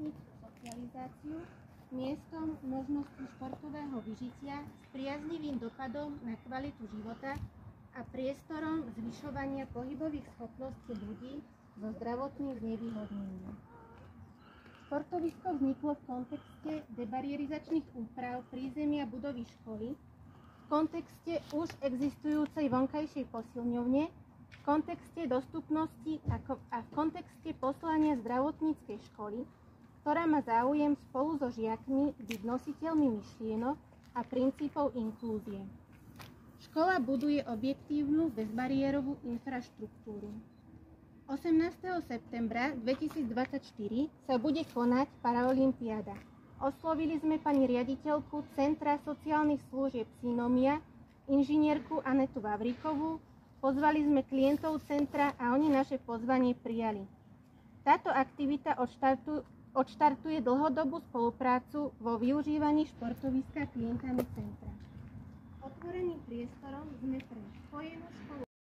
rovesnícku socializáciu, miestom možnosti športového vyžitia s priaznivým dopadom na kvalitu života a priestorom zvyšovania pohybových schopností ľudí so zdravotným znevýhodnením. Športovisko vzniklo v kontexte debarierizačných úprav prízemia budovy školy, v kontexte už existujúcej vonkajšej posilňovne, v kontexte dostupnosti a v kontexte poslania zdravotníckej školy, ktorá má záujem spolu so žiakmi byť nositeľmi myšlienok a princípov inklúzie. Škola buduje objektívnu bezbariérovú infraštruktúru. 18. septembra 2024 sa bude konať Paraolympiáda. Oslovili sme pani riaditeľku Centra sociálnych služieb Synomia, inžinierku Anetu Vavríkovú, pozvali sme klientov centra a oni naše pozvanie prijali. Táto aktivita odštartuje dlhodobú spoluprácu vo využívaní športoviska klientami centra. Otvoreným priestorom sme pre spojenú školu